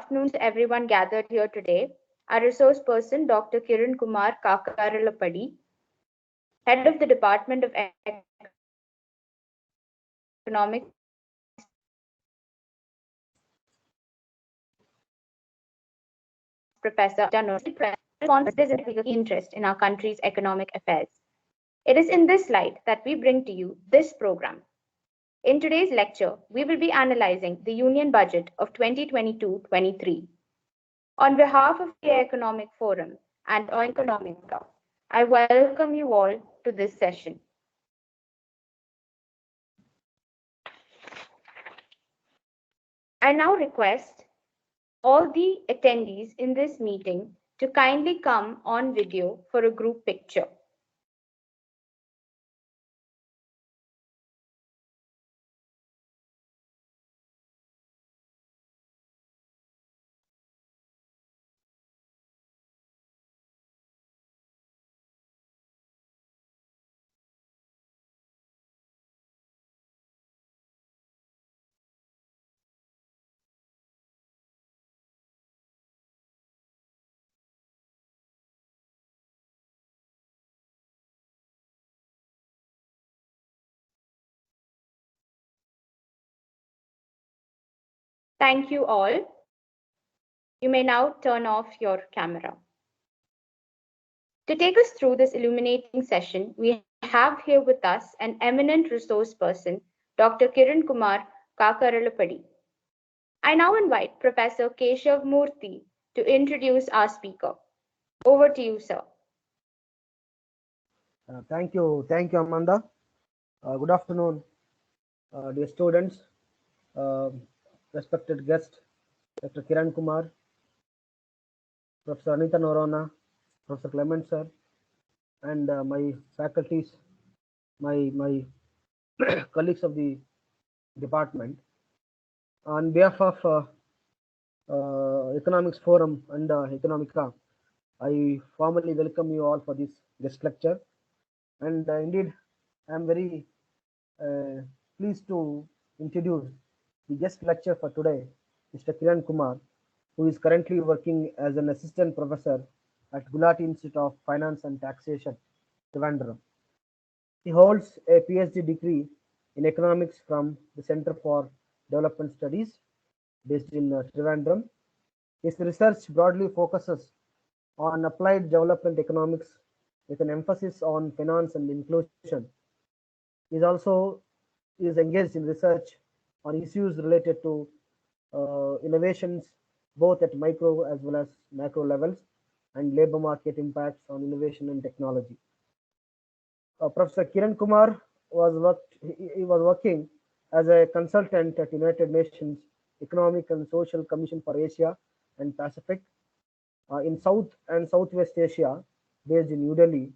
afternoon to everyone gathered here today. Our resource person, Dr. Kiran Kumar Kakarlapudi, Head of the Department of Economics, Professor Janos, interest in our country's economic affairs. It is in this light that we bring to you this program. In today's lecture, we will be analyzing the Union Budget of 2022-23. On behalf of the Economic Forum and Oikonomika, I welcome you all to this session. I now request all the attendees in this meeting to kindly come on video for a group picture. Thank you all. You may now turn off your camera. To take us through this illuminating session, we have here with us an eminent resource person, Dr. Kiran Kumar Kakarlapudi. I now invite Professor Keshav Murthy to introduce our speaker. Over to you, sir. Thank you, Amanda. Good afternoon, dear students, respected guest, Dr. Kiran Kumar, Professor Anita Norona, Professor Clement sir, and my faculties, my colleagues of the department. On behalf of Economics Forum and Economica, I formally welcome you all for this guest lecture. And indeed, I am very pleased to introduce the guest lecturer for today, Mr. Kiran Kumar, who is currently working as an assistant professor at Gulati Institute of Finance and Taxation, Thiruvananthapuram. He holds a PhD degree in economics from the Center for Development Studies based in Thiruvananthapuram. His research broadly focuses on applied development economics with an emphasis on finance and inclusion. He is also engaged in research on issues related to innovations both at micro as well as macro levels and labor market impacts on innovation and technology. Professor Kiran Kumar was working as a consultant at United Nations Economic and Social Commission for Asia and Pacific in South and Southwest Asia, based in New Delhi,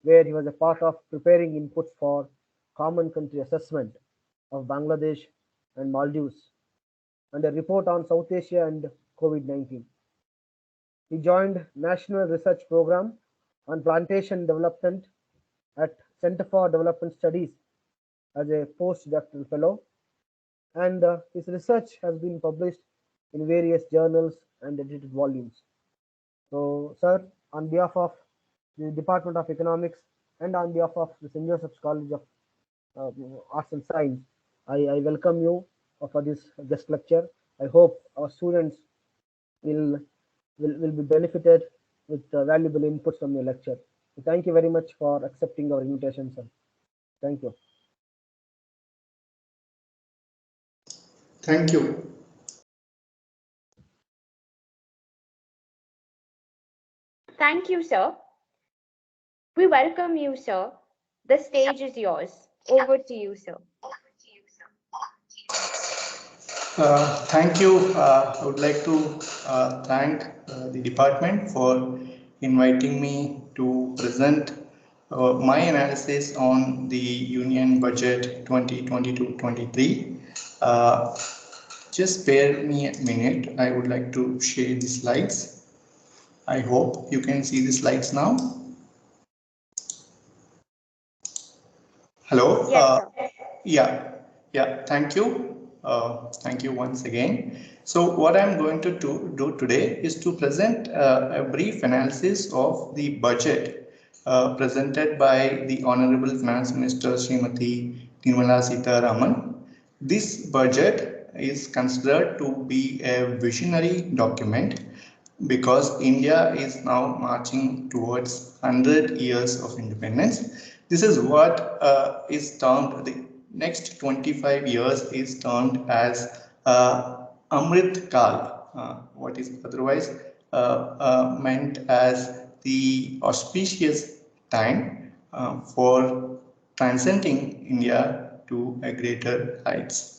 where he was a part of preparing inputs for common country assessment of Bangladesh and Maldives and a report on South Asia and COVID-19. He joined National Research Program on Plantation Development at Center for Development Studies as a postdoctoral fellow, and his research has been published in various journals and edited volumes. So, sir, on behalf of the Department of Economics and on behalf of the St. Joseph's College of Arts and Science, I welcome you for this guest lecture. I hope our students will be benefited with valuable inputs from your lecture. So thank you very much for accepting our invitation, sir. Thank you. Thank you. Thank you, sir. We welcome you, sir. The stage is yours. Over to you, sir. Thank you. I would like to thank the department for inviting me to present my analysis on the Union Budget 2022-23. Just bear me a minute. I would like to share the slides. I hope you can see the slides now. Hello? Yes, sir. Yeah, thank you. Thank you once again. So what I'm going to do today is to present a brief analysis of the budget presented by the Honorable Finance Minister Srimati Nirmala Sitharaman. This budget is considered to be a visionary document because India is now marching towards 100 years of independence. This is what is termed, the next 25 years is termed as Amrit Kal, what is otherwise meant as the auspicious time for transcending India to a greater heights.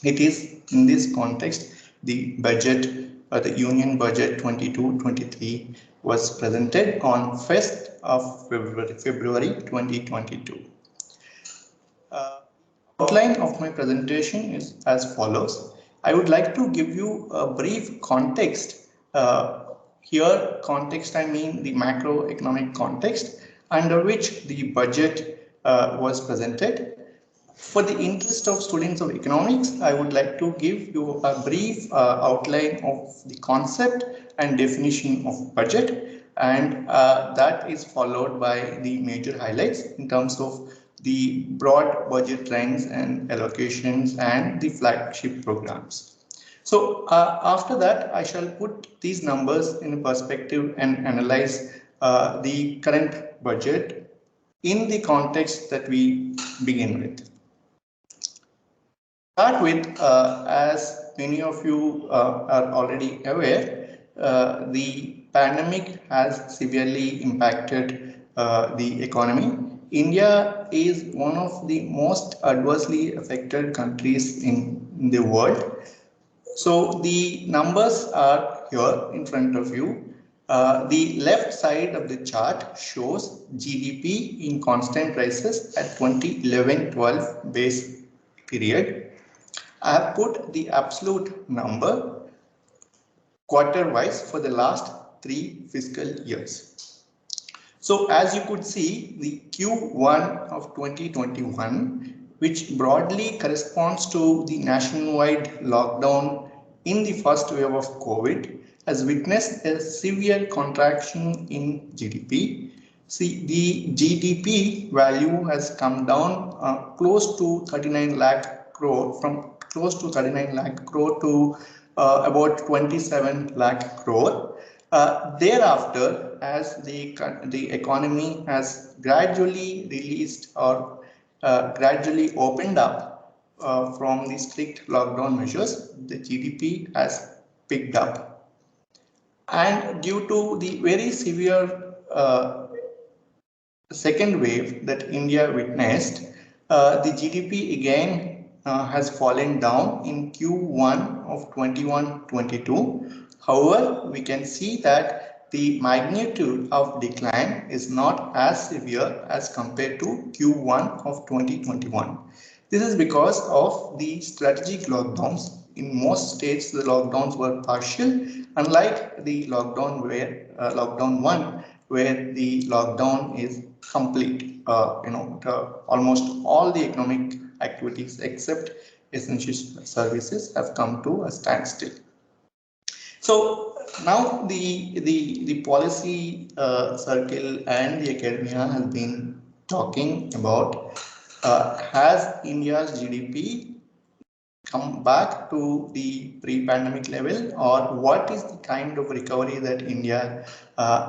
It is in this context the budget, the Union Budget 22-23 was presented on 1st of February 2022. Outline of my presentation is as follows. I would like to give you a brief context. Here, context I mean the macroeconomic context under which the budget was presented. For the interest of students of economics, I would like to give you a brief outline of the concept and definition of budget, and that is followed by the major highlights in terms of the broad budget trends and allocations and the flagship programs. So after that, I shall put these numbers in perspective and analyze the current budget in the context that we begin with. Start with, as many of you are already aware, the pandemic has severely impacted the economy. India is one of the most adversely affected countries in the world. So the numbers are here in front of you. The left side of the chart shows GDP in constant prices at 2011-12 base period. I have put the absolute number quarter-wise for the last 3 fiscal years. So as you could see, the Q1 of 2021, which broadly corresponds to the nationwide lockdown in the first wave of COVID, has witnessed a severe contraction in GDP. See, the GDP value has come down close to 39 lakh crore, from close to 39 lakh crore to about 27 lakh crore. Thereafter, as the economy has gradually released or gradually opened up from the strict lockdown measures, the GDP has picked up. And due to the very severe second wave that India witnessed, the GDP again has fallen down in Q1 of 21-22. However, we can see that the magnitude of decline is not as severe as compared to Q1 of 2021. This is because of the strategic lockdowns. In most states, the lockdowns were partial, unlike the lockdown lockdown 1, where the lockdown is complete. Almost all the economic activities except essential services have come to a standstill. So now the policy circle and the academia has been talking about has India's GDP come back to the pre-pandemic level, or what is the kind of recovery that India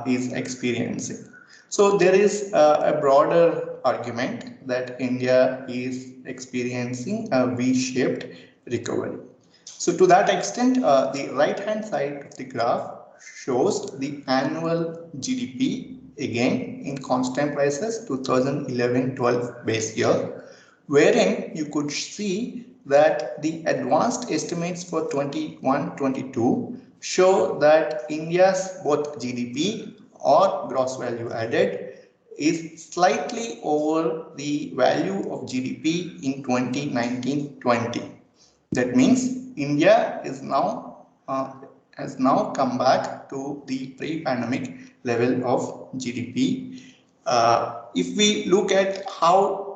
is experiencing. So there is a broader argument that India is experiencing a V-shaped recovery. So to that extent, the right-hand side of the graph shows the annual GDP, again in constant prices, 2011-12 base year, wherein you could see that the advanced estimates for 21-22 show that India's both GDP or gross value added is slightly over the value of GDP in 2019-20. That means India is now has now come back to the pre-pandemic level of GDP. If we look at how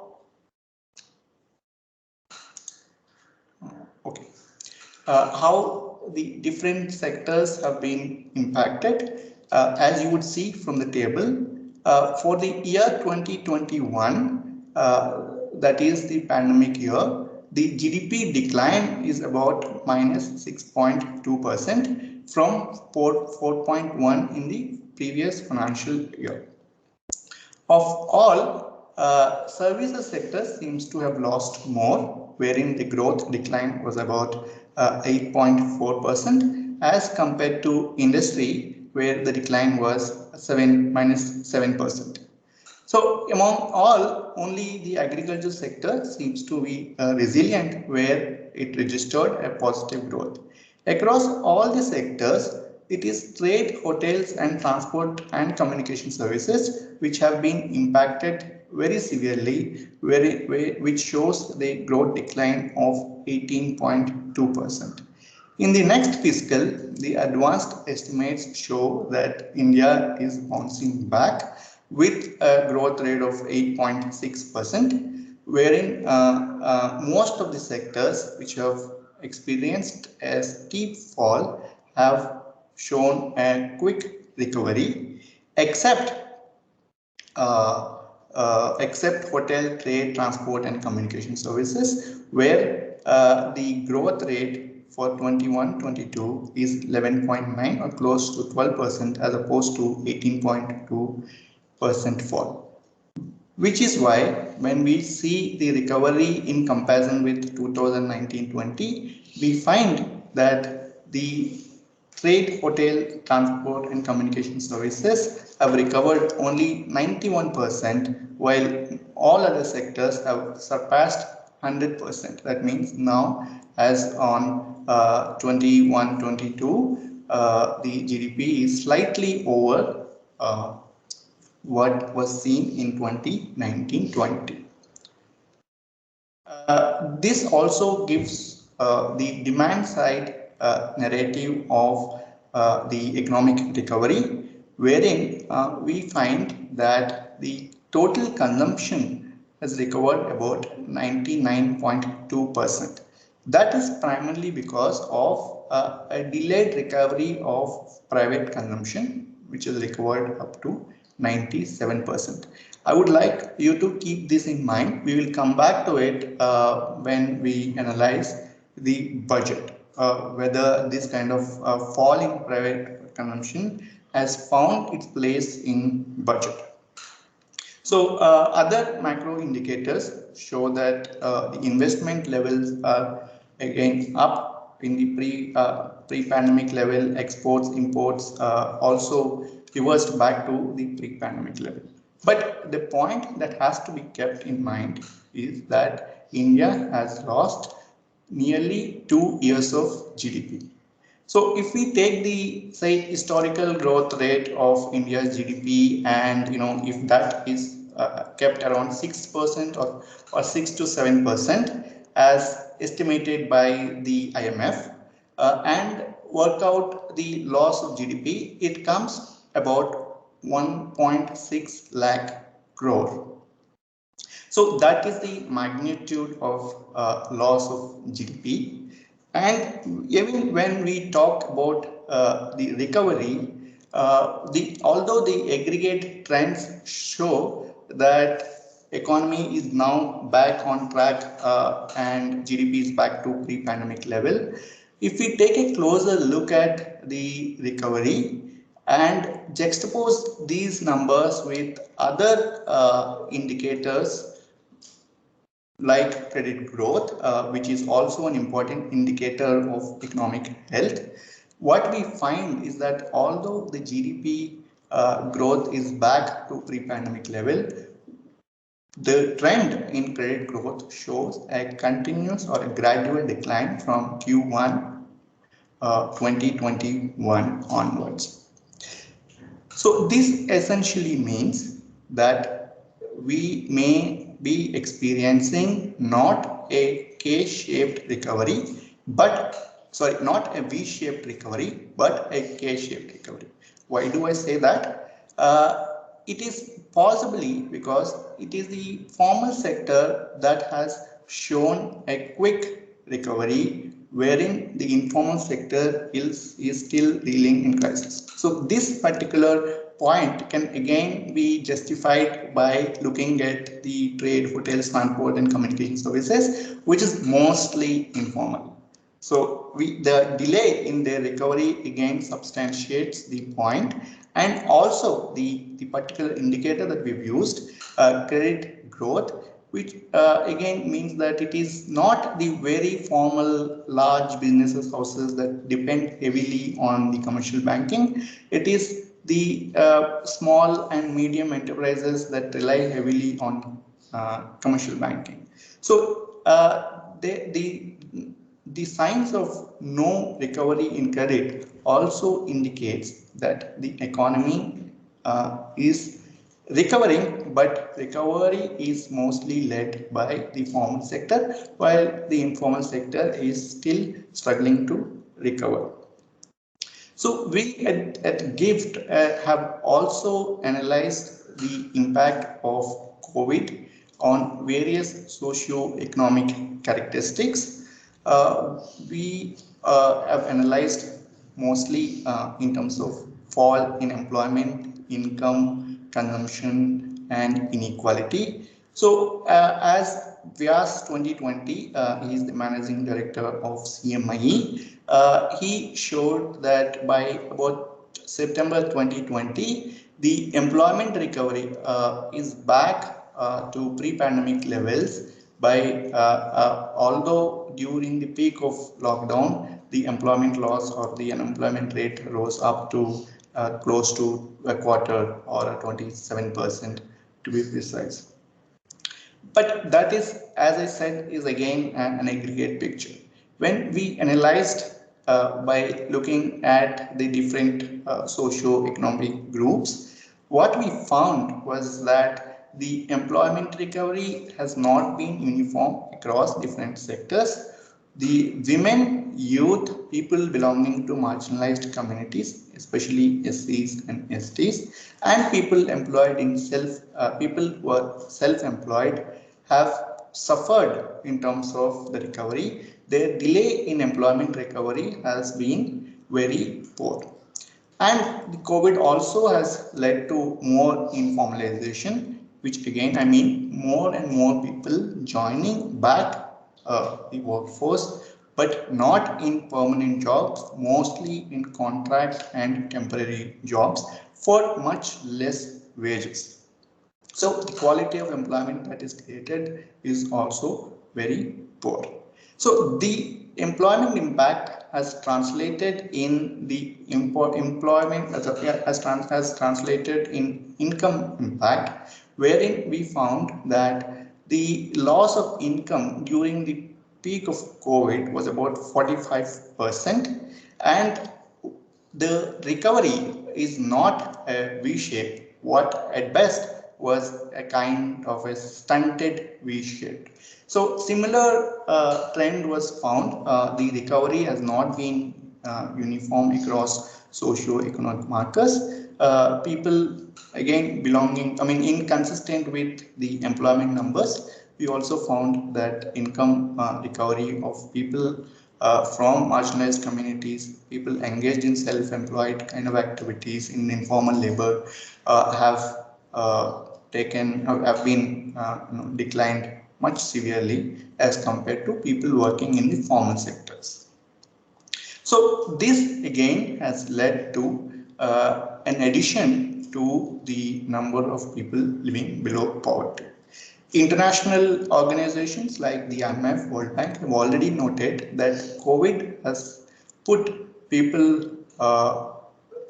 how the different sectors have been impacted. As you would see from the table, for the year 2021, that is the pandemic year, the GDP decline is about minus 6.2% from 4.1 in the previous financial year. Of all, services sector seems to have lost more, wherein the growth decline was about 8.4% as compared to industry, where the decline was minus 7%. So among all, only the agriculture sector seems to be resilient, where it registered a positive growth. Across all the sectors, it is trade, hotels and transport and communication services which have been impacted very severely, which shows the growth decline of 18.2%. In the next fiscal, the advanced estimates show that India is bouncing back with a growth rate of 8.6%, wherein most of the sectors which have experienced a steep fall have shown a quick recovery, except except hotel, trade, transport and communication services, where the growth rate for 21-22 is 11.9 or close to 12% as opposed to 18.2% fall. Which is why when we see the recovery in comparison with 2019-20, we find that the trade, hotel, transport and communication services have recovered only 91%, while all other sectors have surpassed 100%. That means now, as on 21-22, the GDP is slightly over what was seen in 2019-20. This also gives the demand side narrative of the economic recovery, wherein we find that the total consumption has recovered about 99.2%. That is primarily because of a delayed recovery of private consumption, which is recovered up to 97%. I would like you to keep this in mind. We will come back to it when we analyze the budget, whether this kind of fall in private consumption has found its place in budget. So other macro indicators show that the investment levels are again up in the pre-pandemic level. Exports, imports also reversed back to the pre-pandemic level. But the point that has to be kept in mind is that India has lost nearly 2 years of GDP. So if we take the, say, historical growth rate of India's GDP, and if that is kept around 6% or 6 to 7% as estimated by the IMF, and work out the loss of GDP, it comes about 1.6 lakh crore. So that is the magnitude of loss of GDP. And even when we talk about the recovery, although the aggregate trends show that economy is now back on track and GDP is back to pre-pandemic level, if we take a closer look at the recovery and juxtapose these numbers with other indicators like credit growth, which is also an important indicator of economic health, what we find is that although the GDP growth is back to pre-pandemic level, the trend in credit growth shows a continuous or a gradual decline from Q1 2021 onwards. So this essentially means that we may be experiencing not a K-shaped recovery, not a V-shaped recovery, but a K-shaped recovery. Why do I say that? It is possibly because it is the formal sector that has shown a quick recovery, wherein the informal sector is still reeling in crisis. So this particular point can again be justified by looking at the trade, hotels, transport and communication services, which is mostly informal. So the delay in their recovery again substantiates the point, and also the particular indicator that we've used, credit growth, which again means that it is not the very formal large businesses houses that depend heavily on the commercial banking. It is the small and medium enterprises that rely heavily on commercial banking. So the signs of no recovery in credit also indicates that the economy is recovering, but recovery is mostly led by the formal sector, while the informal sector is still struggling to recover. So we at GIFT have also analyzed the impact of COVID on various socio-economic characteristics. We have analyzed mostly in terms of fall in employment, income, consumption, and inequality. So as Vyas 2020, he is the managing director of CMIE. He showed that by about September 2020, the employment recovery is back to pre-pandemic levels by although during the peak of lockdown, the employment loss or the unemployment rate rose up to close to a quarter or 27% to be precise. But that is, as I said, is again an aggregate picture. When we analyzed by looking at the different socio-economic groups, what we found was that the employment recovery has not been uniform across different sectors. The women, youth, people belonging to marginalized communities, especially SCs and STs, and people employed in people who are self-employed have suffered in terms of the recovery. Their delay in employment recovery has been very poor. And the COVID also has led to more informalization, which again, I mean more and more people joining back the workforce, but not in permanent jobs, mostly in contract and temporary jobs for much less wages. So the quality of employment that is created is also very poor. So the employment impact has translated in the employment has translated in income impact, wherein we found that the loss of income during the peak of COVID was about 45%, and the recovery is not a V shape. What at best was a kind of a stunted V shape. So similar trend was found. The recovery has not been uniform across socio-economic markers. People again belonging, I mean inconsistent with the employment numbers. We also found that income recovery of people from marginalized communities, people engaged in self-employed kind of activities in informal labor have been declined much severely as compared to people working in the formal sectors. So this again has led to an addition to the number of people living below poverty. International organizations like the IMF, World Bank have already noted that COVID has put people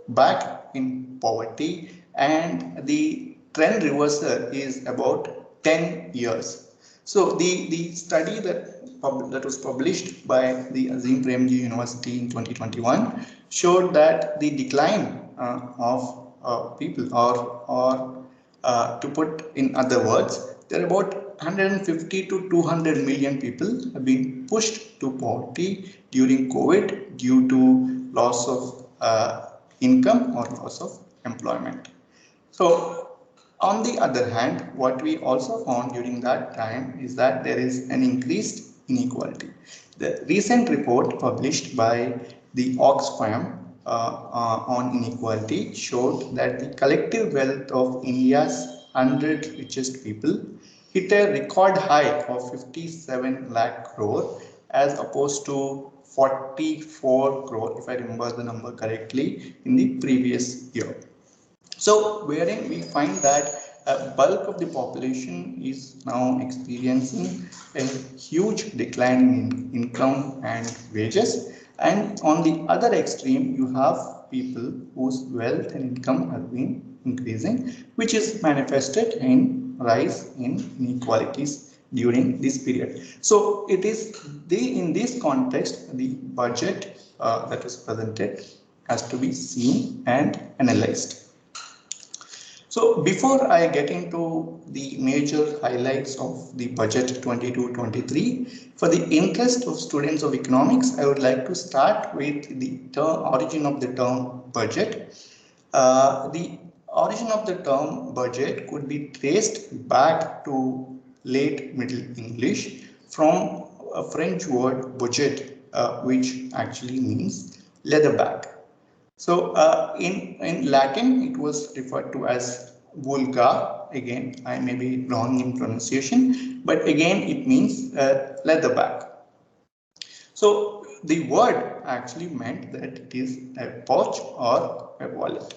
back in poverty, and the trend reversal is about 10 years. So the study that was published by the Azim Premji University in 2021 showed that the decline of people, or to put in other words, there are about 150 to 200 million people have been pushed to poverty during COVID due to loss of income or loss of employment. So on the other hand, what we also found during that time is that there is an increased inequality. The recent report published by the Oxfam on inequality showed that the collective wealth of India's 100 richest people hit a record high of 57 lakh crore as opposed to 44 crore, if I remember the number correctly, in the previous year. So, wherein we find that a bulk of the population is now experiencing a huge decline in income and wages, and on the other extreme, you have people whose wealth and income have been increasing, which is manifested in rise in inequalities during this period. So, it is in this context the budget that is presented has to be seen and analyzed. So before I get into the major highlights of the budget 22-23, for the interest of students of economics, I would like to start with the origin of the term budget. The origin of the term budget could be traced back to late Middle English from a French word budget, which actually means leather bag. So in Latin, it was referred to as vulga. Again, I may be wrong in pronunciation, but again, it means leather bag. So the word actually meant that it is a pouch or a wallet.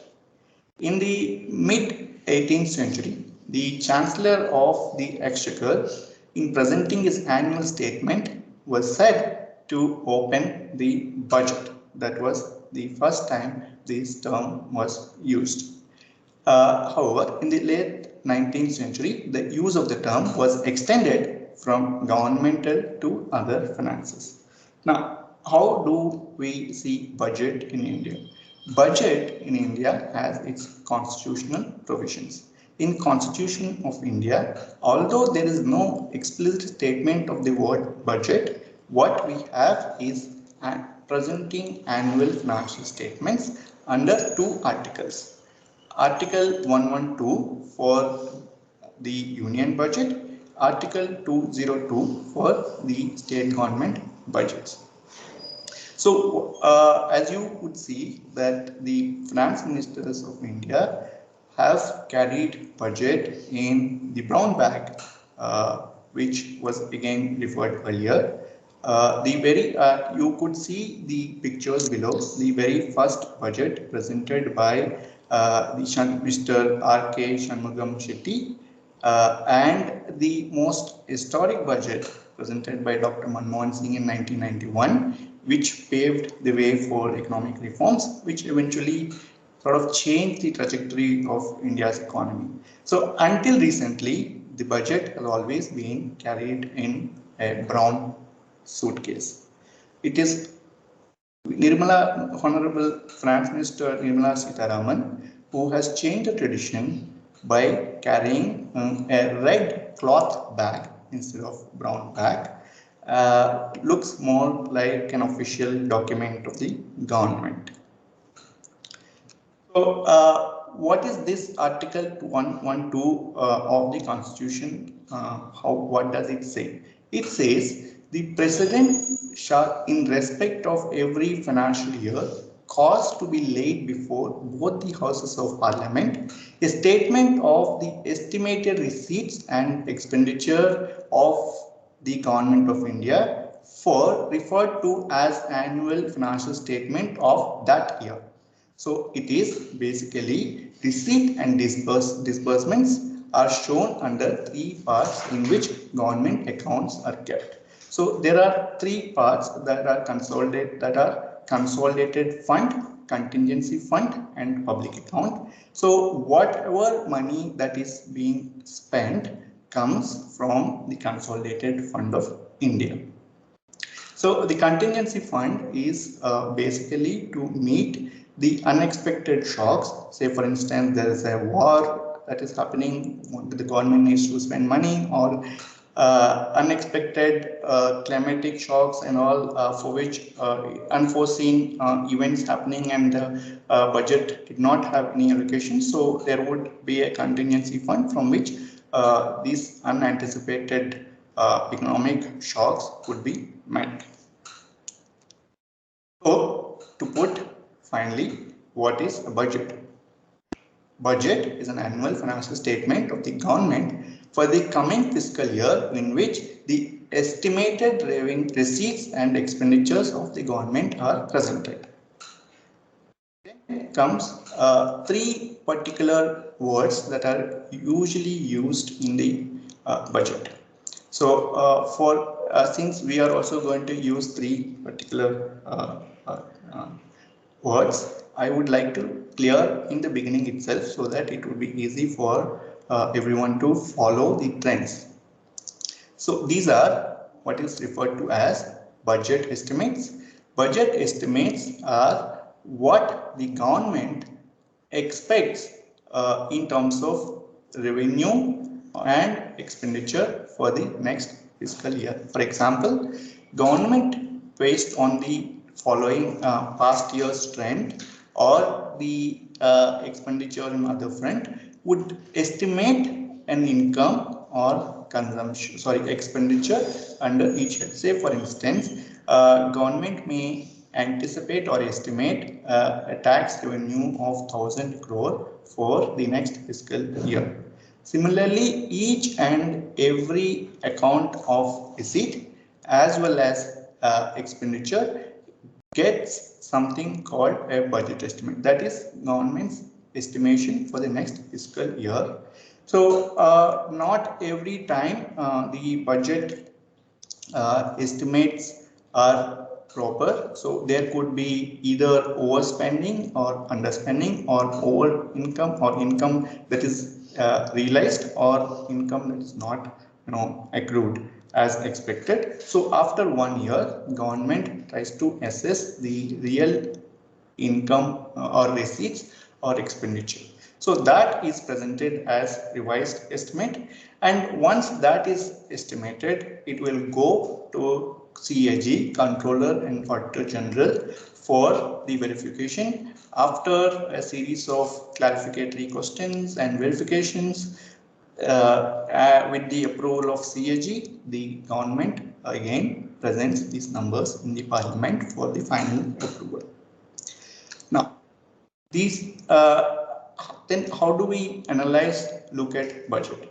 In the mid 18th century, the Chancellor of the Exchequer, in presenting his annual statement, was said to open the budget. That was the first time this term was used. However, in the late 19th century, the use of the term was extended from governmental to other finances. Now, how do we see budget in India? Budget in India has its constitutional provisions. In Constitution of India, although there is no explicit statement of the word budget, what we have is presenting annual financial statements under two articles. Article 112 for the union budget, Article 202 for the state government budgets. So, as you would see that the finance ministers of India have carried budget in the brown bag, which was again referred earlier. You could see the pictures below. The very first budget presented by Mr. R.K. Shanmugam Shetty, and the most historic budget presented by Dr. Manmohan Singh in 1991, which paved the way for economic reforms, which eventually sort of changed the trajectory of India's economy. So until recently, the budget has always been carried in a brown suitcase. It is Honorable Finance Minister Nirmala Sitharaman, who has changed the tradition by carrying a red cloth bag instead of brown bag. Looks more like an official document of the government. So, what is this Article 112 of the Constitution? What does it say? It says the President shall, in respect of every financial year, cause to be laid before both the Houses of Parliament a statement of the estimated receipts and expenditure of the Government of India for referred to as annual financial statement of that year. So it is basically receipt and disbursements are shown under three parts in which government accounts are kept. So there are three parts that are consolidated fund, contingency fund, and public account. So whatever money that is being spent comes from the consolidated fund of India. So the contingency fund is basically to meet the unexpected shocks. Say for instance, there is a war that is happening, the government needs to spend money, or unexpected climatic shocks and all, for which unforeseen events happening and the budget did not have any allocation. So there would be a contingency fund from which these unanticipated economic shocks could be met. So, to put finally, what is a budget? Budget is an annual financial statement of the government for the coming fiscal year in which the estimated revenue receipts and expenditures of the government are presented. Then comes three particular words that are usually used in the budget. So since we are also going to use three particular uh, words, I would like to clear in the beginning itself so that it would be easy for everyone to follow the trends. So these are what is referred to as budget estimates. Budget estimates are what the government expects in terms of revenue and expenditure for the next fiscal year. For example, government based on the following past year's trend or the expenditure in other front would estimate an income or consumption, sorry, expenditure under each head. Say for instance, government may anticipate or estimate a tax revenue of 1000 crore for the next fiscal year. Similarly, each and every account of receipt as well as expenditure gets something called a budget estimate. That is government's estimation for the next fiscal year. So not every time the budget estimates are proper. So there could be either overspending or underspending or over income or income that is realized or income that is not accrued as expected. So after 1 year, government tries to assess the real income or receipts or expenditure. So that is presented as revised estimate, and once that is estimated, it will go to CAG, Controller and Auditor General, for the verification. After a series of clarificatory questions and verifications, with the approval of CAG, the government again presents these numbers in the parliament for the final approval. Now, these then how do we look at budget?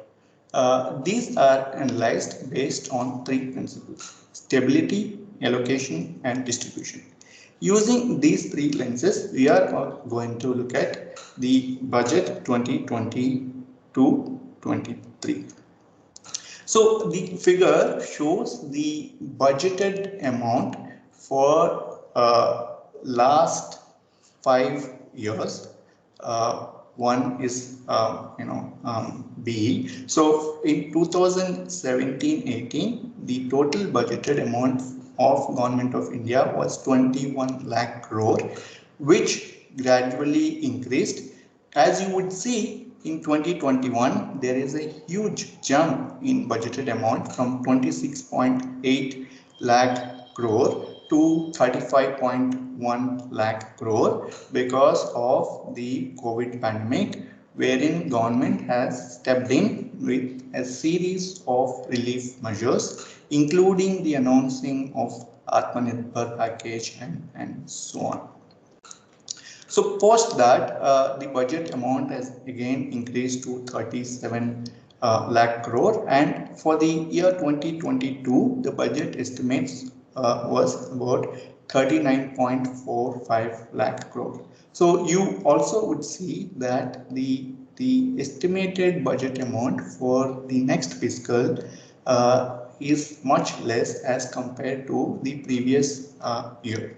These are analyzed based on three principles: stability, allocation, and distribution. Using these three lenses, we are going to look at the budget 2022-23. So the figure shows the budgeted amount for last 5 years. One is B. So in 2017-18, the total budgeted amount of Government of India was 21 lakh crore, which gradually increased. As you would see, in 2021, there is a huge jump in budgeted amount from 26.8 lakh crore to 35.1 lakh crore because of the COVID pandemic, wherein government has stepped in with a series of relief measures, including the announcing of Atmanirbhar package and so on. So post that, the budget amount has again increased to 37 lakh crore, and for the year 2022, the budget estimates was about 39.45 lakh crore. So you also would see that the estimated budget amount for the next fiscal is much less as compared to the previous year.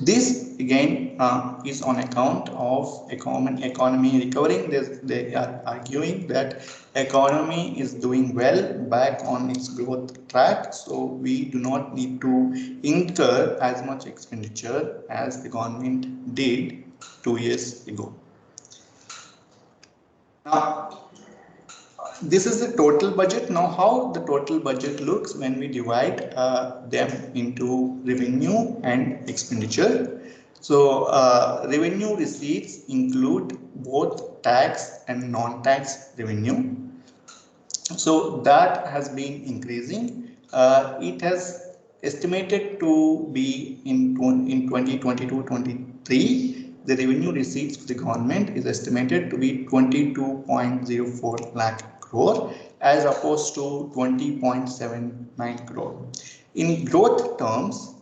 This again is on account of economy recovering. They are arguing that economy is doing well, back on its growth track, so we do not need to incur as much expenditure as the government did 2 years ago. Now, this is the total budget. Now, how the total budget looks when we divide them into revenue and expenditure. So, revenue receipts include both tax and non-tax revenue. So that has been increasing. It has estimated to be in 2022-23, the revenue receipts for the government is estimated to be 22.04 lakh crore as opposed to 20.79 crore. In growth terms,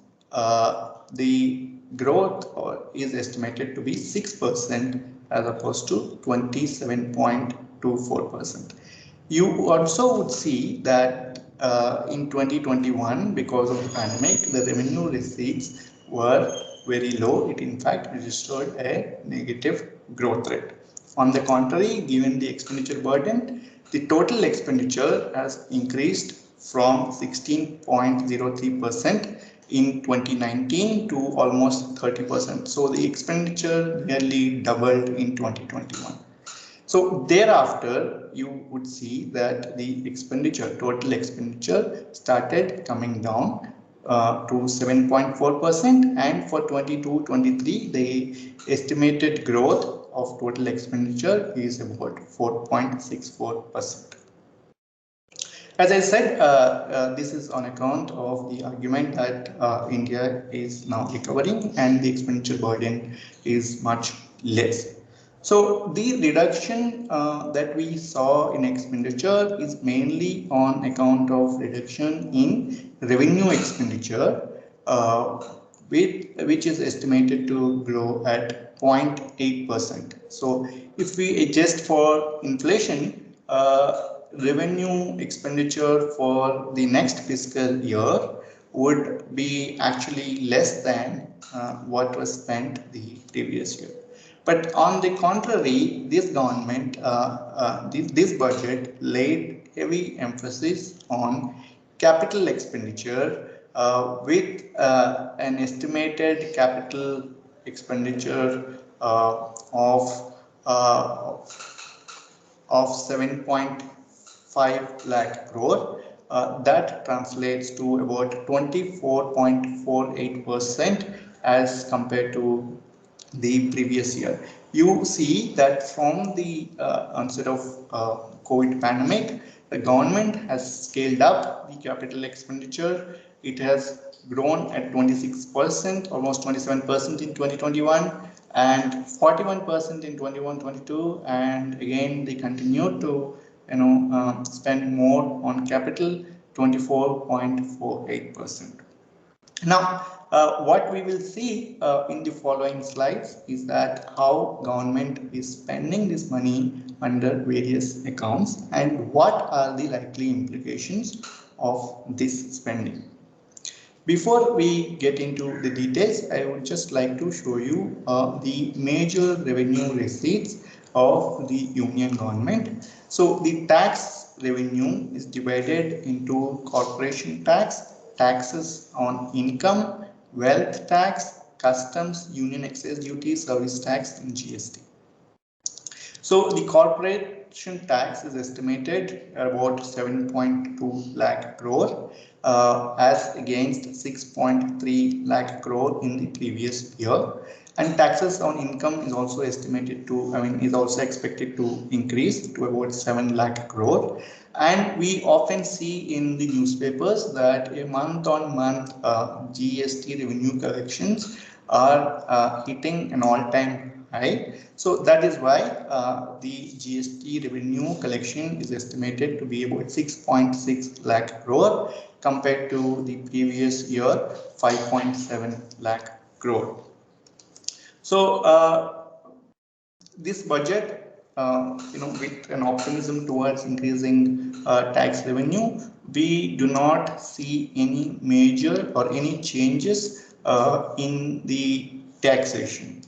the growth is estimated to be 6% as opposed to 27.24%. You also would see that in 2021, because of the pandemic, the revenue receipts were very low. It in fact registered a negative growth rate. On the contrary, given the expenditure burden, the total expenditure has increased from 16.03% in 2019 to almost 30%. So the expenditure nearly doubled in 2021. So thereafter, you would see that the expenditure, total expenditure, started coming down to 7.4%, and for 22-23, the estimated growth of total expenditure is about 4.64%. As I said, this is on account of the argument that India is now recovering and the expenditure burden is much less. So the reduction that we saw in expenditure is mainly on account of reduction in revenue expenditure, which is estimated to grow at 0.8%. So if we adjust for inflation, revenue expenditure for the next fiscal year would be actually less than what was spent the previous year. But on the contrary, this government, this budget laid heavy emphasis on capital expenditure with an estimated capital expenditure of 7.5 lakh crore. That translates to about 24.48% as compared to the previous year. You see that from the onset of COVID pandemic, the government has scaled up the capital expenditure. It has grown at 26%, almost 27% in 2021 and 41% in 21-22, and again they continue to spend more on capital, 24.48%. Now, what we will see in the following slides is that how government is spending this money under various accounts and what are the likely implications of this spending. Before we get into the details, I would just like to show you the major revenue receipts of the union government. So the tax revenue is divided into corporation tax, taxes on income, wealth tax, customs, union excise duty, service tax, and GST. So the corporation tax is estimated at about 7.2 lakh crore as against 6.3 lakh crore in the previous year. And taxes on income is also estimated to, is also expected to increase to about 7 lakh crore. And we often see in the newspapers that a month-on-month GST revenue collections are hitting an all-time high. So that is why the GST revenue collection is estimated to be about 6.6 lakh crore compared to the previous year 5.7 lakh crore. So this budget, with an optimism towards increasing tax revenue, we do not see any major or any changes in the taxation,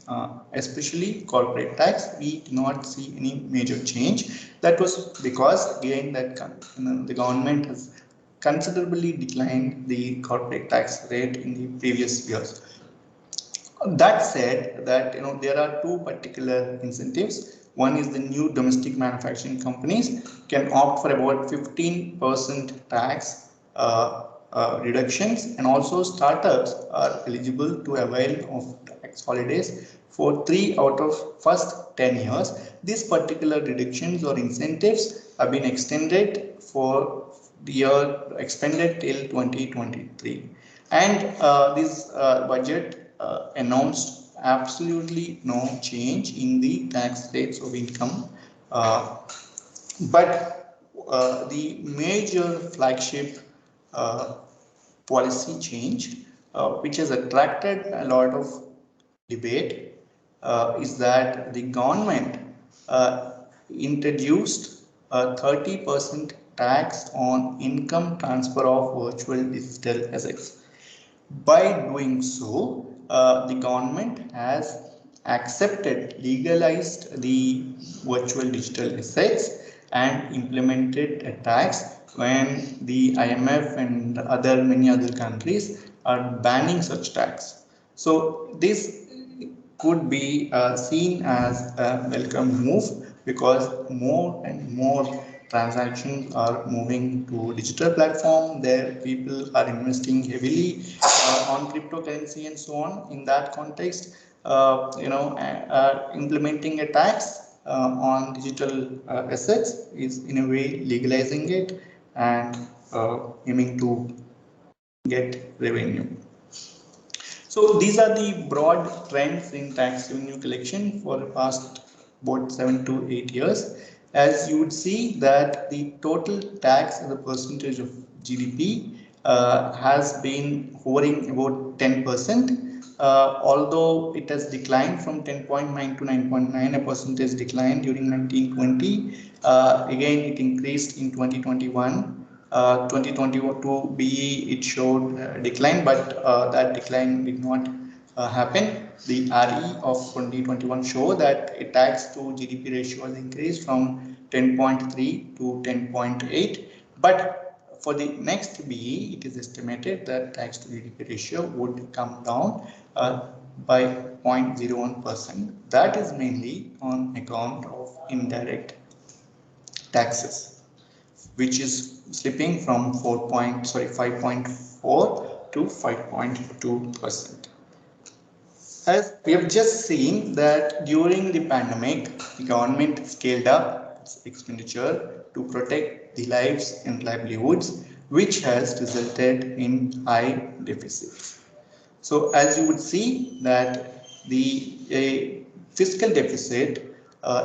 especially corporate tax. We do not see any major change. That was because again that the government has considerably declined the corporate tax rate in the previous years. That said, that there are two particular incentives. One is the new domestic manufacturing companies can opt for about 15% tax reductions, and also startups are eligible to avail of tax holidays for 3 out of first 10 years. These particular reductions or incentives have been extended for the year expended till 2023. And this budget announced absolutely no change in the tax rates of income, but the major flagship uh, policy change, which has attracted a lot of debate, is that the government uh, introduced a 30% tax on income transfer of virtual digital assets. By doing so, the government has accepted, legalized the virtual digital assets and implemented a tax when the IMF and many other countries are banning such tax. So this could be seen as a welcome move because more and more transactions are moving to digital platform. There people are investing heavily on cryptocurrency and so on. In that context, implementing a tax on digital assets is in a way legalizing it and aiming to get revenue. So these are the broad trends in tax revenue collection for the past about 7 to 8 years. As you would see that the total tax as a percentage of GDP has been hovering about 10%, although it has declined from 10.9 to 9.9, a percentage decline during 1920. Again, it increased in 2021. 2022 BE it showed decline, but that decline did not happen. The RE of 2021 show that a tax to GDP ratio has increased from 10.3 to 10.8, but for the next BE it is estimated that tax to GDP ratio would come down by 0.01%. That is mainly on account of indirect taxes, which is slipping from 5.4 to 5.2%. As we have just seen that during the pandemic, the government scaled up its expenditure to protect the lives and livelihoods, which has resulted in high deficits. So as you would see that the fiscal deficit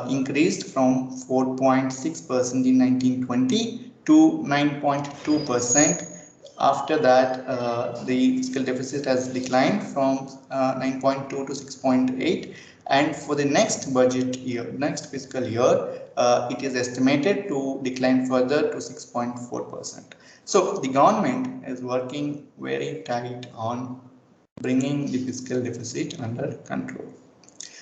increased from 4.6% in 1920 to 9.2%. After that, the fiscal deficit has declined from 9.2 to 6.8. And for the next budget year, next fiscal year, it is estimated to decline further to 6.4%. So the government is working very tight on bringing the fiscal deficit under control.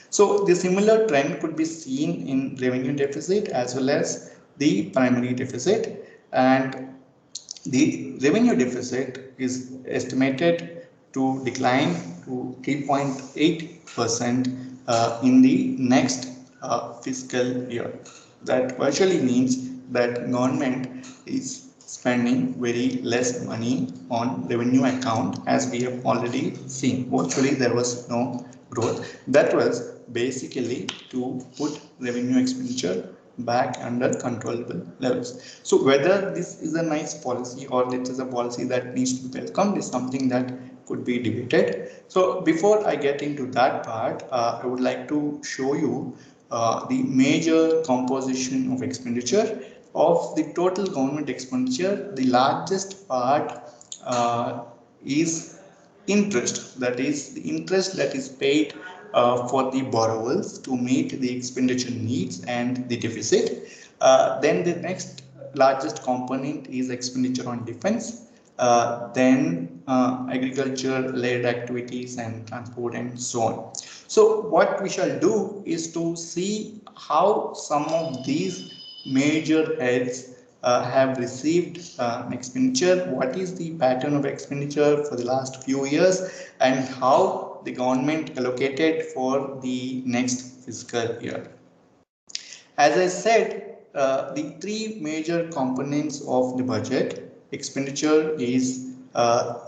So the similar trend could be seen in revenue deficit as well as the primary deficit, and the revenue deficit is estimated to decline to 3.8% in the next fiscal year. That virtually means that government is spending very less money on revenue account, as we have already seen. Virtually there was no growth. That was basically to put revenue expenditure back under controllable levels. So whether this is a nice policy or it is a policy that needs to be welcomed is something that could be debated. So before I get into that part, I would like to show you the major composition of expenditure. Of the total government expenditure, the largest part is interest, that is the interest that is paid for the borrowers to meet the expenditure needs and the deficit. Then the next largest component is expenditure on defense, then agriculture-led activities and transport and so on. So what we shall do is to see how some of these major heads have received expenditure, what is the pattern of expenditure for the last few years, and how the government allocated for the next fiscal year. As I said, the three major components of the budget expenditure is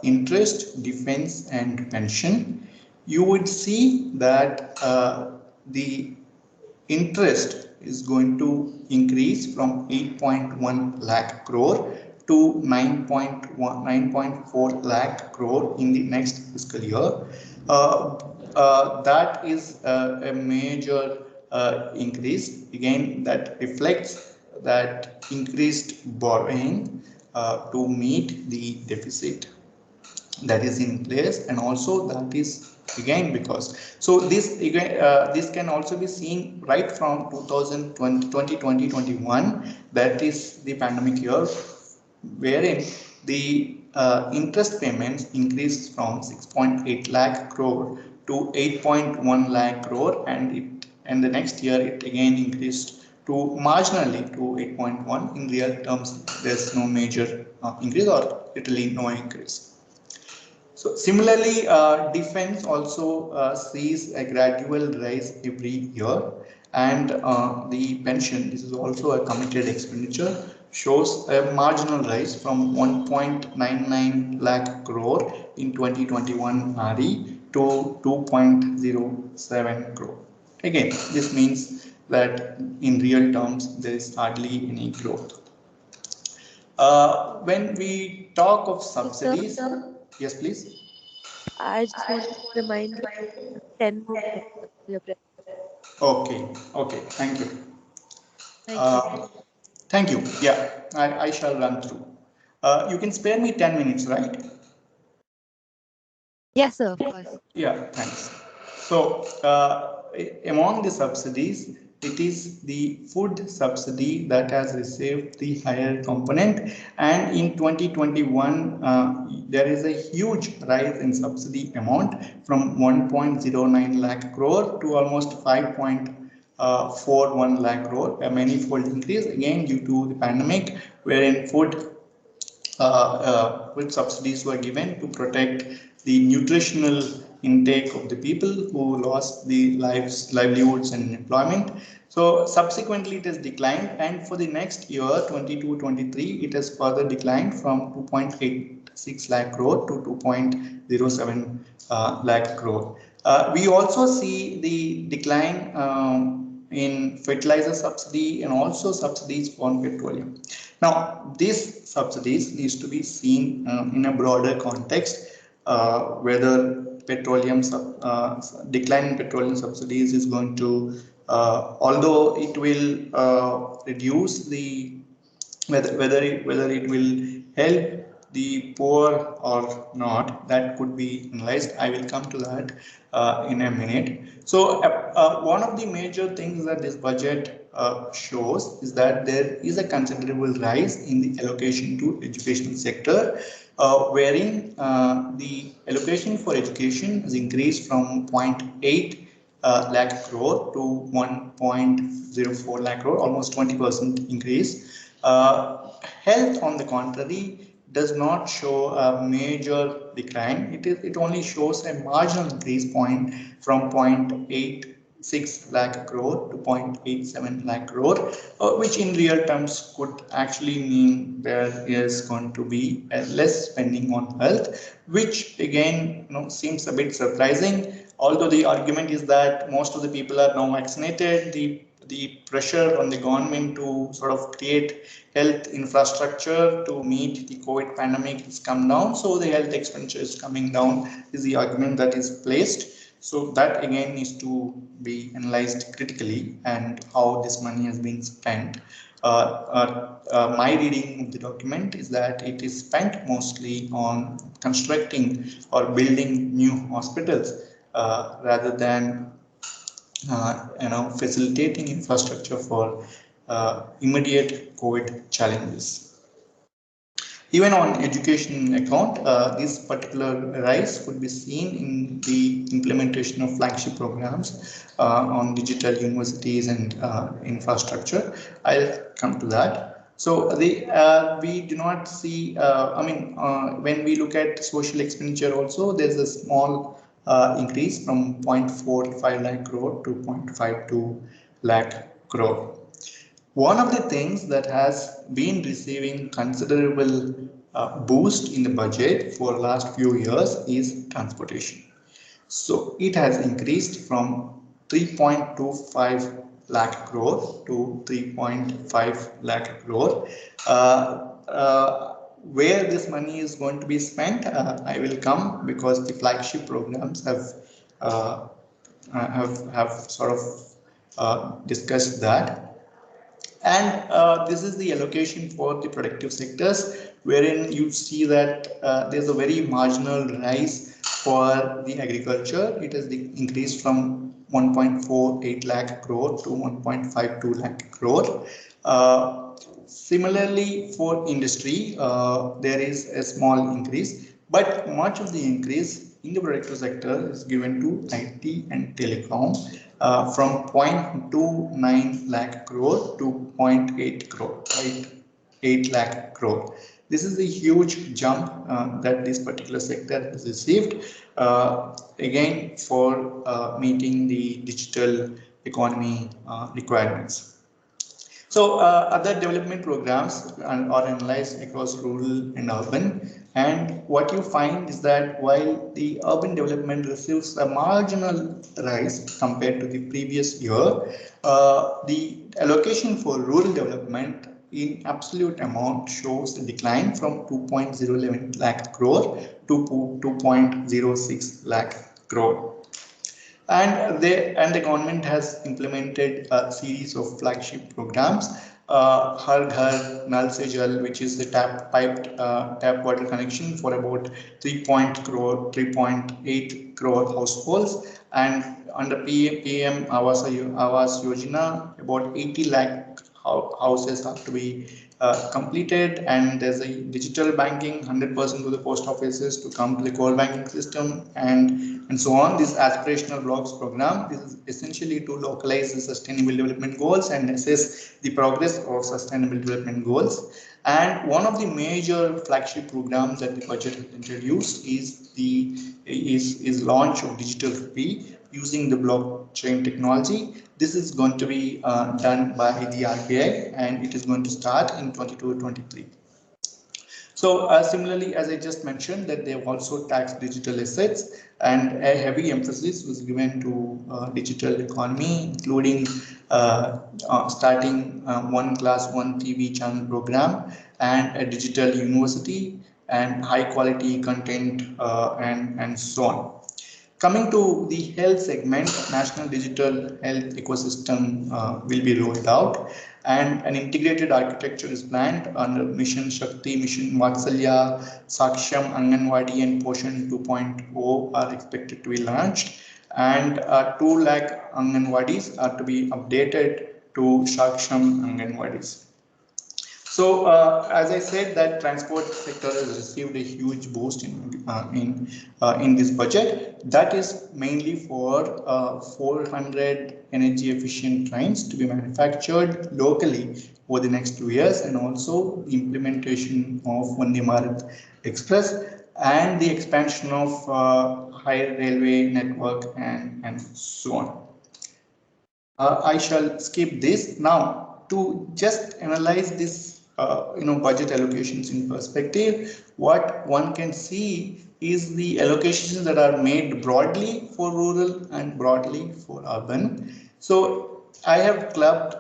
interest, defense, and pension. You would see that the interest is going to increase from 8.1 lakh crore to 9.4 lakh crore in the next fiscal year. That is a major increase. Again, that reflects that increased borrowing to meet the deficit that is in place, and also that is again because so this again this can also be seen right from 2020-2021, that is the pandemic year, wherein the interest payments increased from 6.8 lakh crore to 8.1 lakh crore, and the next year it again increased to marginally to 8.1. In real terms, there's no major increase or literally no increase. So similarly, defense also sees a gradual rise every year, and the pension, this is also a committed expenditure, shows a marginal rise from 1.99 lakh crore in 2021 RE to 2.07 crore. Again, this means that in real terms there is hardly any growth. When we talk of subsidies, yes, please. I just want to remind you 10 more minutes of your break. Okay, okay, thank you. Thank you. Uh, Thank you. Yeah, I shall run through. You can spare me 10 minutes, right? Yes, sir, of course. Yeah, thanks. So, among the subsidies, it is the food subsidy that has received the higher component, and in 2021, there is a huge rise in subsidy amount from 1.09 lakh crore to almost 5.41 lakh crore, a manifold increase again due to the pandemic, wherein food subsidies were given to protect the nutritional intake of the people who lost the livelihoods and employment. So subsequently it has declined, and for the next year 22-23 it has further declined from 2.86 lakh crore to 2.07 lakh crore. We also see the decline in fertilizer subsidy and also subsidies on petroleum. Now, these subsidies needs to be seen in a broader context, whether decline in petroleum subsidies is going to, although it will reduce the whether it will help the poor or not, that could be analyzed. I will come to that in a minute. So one of the major things that this budget shows is that there is a considerable rise in the allocation to educational sector, wherein the allocation for education has increased from 0.8 lakh crore to 1.04 lakh crore, almost 20% increase. Health, on the contrary, does not show a major decline. It only shows a marginal increase point from 0.86 lakh crore to 0.87 lakh crore, which in real terms could actually mean there is going to be a less spending on health, which again seems a bit surprising. Although the argument is that most of the people are now vaccinated, the pressure on the government to sort of create health infrastructure to meet the COVID pandemic has come down. So the health expenditure is coming down is the argument that is placed. So that again needs to be analyzed critically, and how this money has been spent. My reading of the document is that it is spent mostly on constructing or building new hospitals rather than facilitating infrastructure for immediate COVID challenges. Even on education account, this particular rise could be seen in the implementation of flagship programs on digital universities and infrastructure. I'll come to that. So we do not see, when we look at social expenditure also, there's a small increase from 0.45 lakh crore to 0.52 lakh crore. One of the things that has been receiving considerable boost in the budget for last few years is transportation. So it has increased from 3.25 lakh crore to 3.5 lakh crore. where this money is going to be spent, I will come, because the flagship programs uh, have sort of discussed that. And this is the allocation for the productive sectors, wherein you see that there's a very marginal rise for the agriculture. It has increased from 1.48 lakh crore to 1.52 lakh crore. Similarly, for industry, there is a small increase, but much of the increase in the productive sector is given to IT and telecom, from 0.29 lakh crore to 0.8 crore, right? 8 lakh crore. This is a huge jump that this particular sector has received, again for meeting the digital economy requirements. So other development programs are analyzed across rural and urban, and what you find is that while the urban development receives a marginal rise compared to the previous year, the allocation for rural development in absolute amount shows a decline from 2.011 lakh crore to 2.06 lakh crore. And the government has implemented a series of flagship programs. Har Ghar Nal Se Jal, which is the tap water connection for about 3.8 crore households, and under PM Awas Yojana, about 80 lakh houses have to be completed, and there's a digital banking, 100% to the post offices to come to the core banking system, and so on. This aspirational blocks program, this is essentially to localize the sustainable development goals and assess the progress of sustainable development goals. And one of the major flagship programs that the budget has introduced is launch of digital Rupee using the blockchain technology. This is going to be done by the RBI, and it is going to start in 22-23. So similarly, as I just mentioned, that they have also taxed digital assets, and a heavy emphasis was given to digital economy, including starting one class, one TV channel program, and a digital university, and high quality content, and so on. Coming to the health segment, National Digital Health Ecosystem will be rolled out, and an integrated architecture is planned under Mission Shakti, Mission Vatsalya, Saksham, Anganwadi, and Poshan 2.0 are expected to be launched, and 2 lakh Anganwadis are to be updated to Saksham Anganwadis. So as I said, that transport sector has received a huge boost in this budget. That is mainly for 400 energy efficient trains to be manufactured locally over the next 2 years, and also the implementation of Vande Bharat Express and the expansion of higher railway network, and so on. I shall skip this now to just analyze this budget allocations in perspective. What one can see is the allocations that are made broadly for rural and broadly for urban. So I have clubbed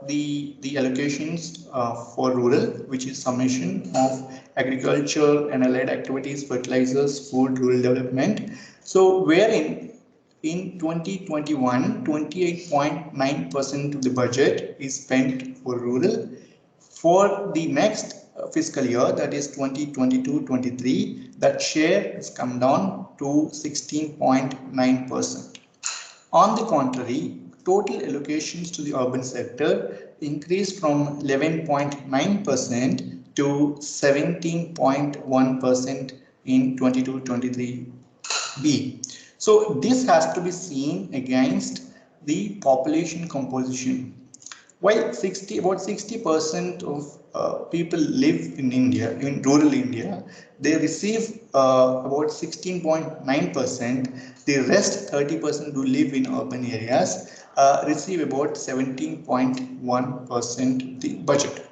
the allocations for rural, which is summation of agriculture and allied activities, fertilizers, food, rural development. So wherein in 2021, 28.9% of the budget is spent for rural. For the next fiscal year, that is 2022-23, that share has come down to 16.9%. On the contrary, total allocations to the urban sector increased from 11.9% to 17.1% in 22-23B. So this has to be seen against the population composition. While about 60% of people live in India, in rural India, they receive about 16.9%. The rest 30% who live in urban areas receive about 17.1% the budget.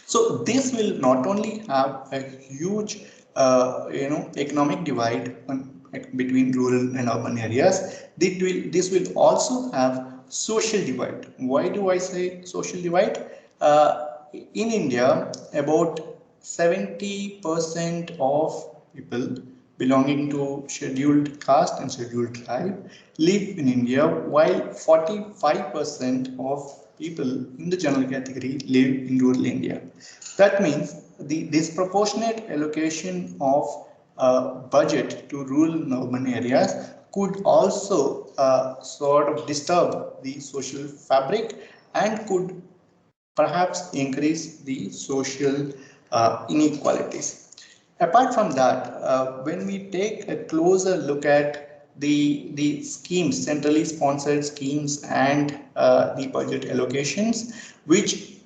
So this will not only have a huge economic divide between rural and urban areas, this will also have social divide. Why do I say social divide? In India, about 70% of people belonging to scheduled caste and scheduled tribe live in India, while 45% of people in the general category live in rural India. That means the disproportionate allocation of budget to rural and urban areas could also sort of disturb the social fabric and could perhaps increase the social inequalities. Apart from that, when we take a closer look at the schemes, centrally sponsored schemes and the budget allocations, which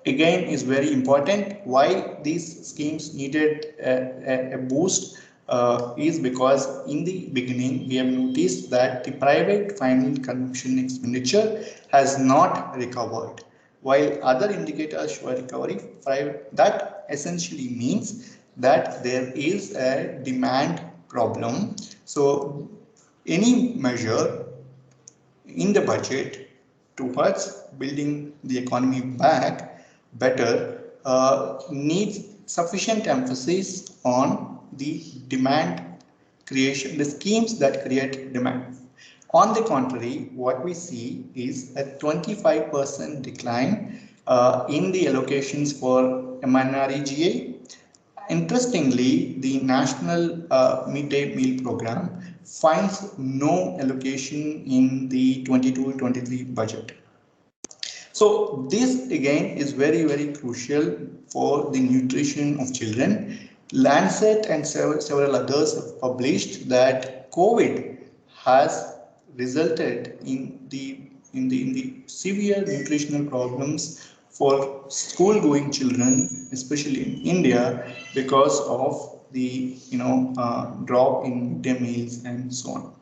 again is very important. Why these schemes needed a boost is because in the beginning we have noticed that the private final consumption expenditure has not recovered, while other indicators show a recovery. That essentially means that there is a demand problem. So any measure in the budget towards building the economy back better needs sufficient emphasis on the demand creation, the schemes that create demand. On the contrary, what we see is a 25% decline in the allocations for MNREGA. Interestingly, the National Midday Meal Program finds no allocation in the 22-23 budget. So this again is very, very crucial for the nutrition of children. Lancet and several others have published that COVID has resulted in the severe nutritional problems for school-going children, especially in India, because of the drop in midday meals and so on.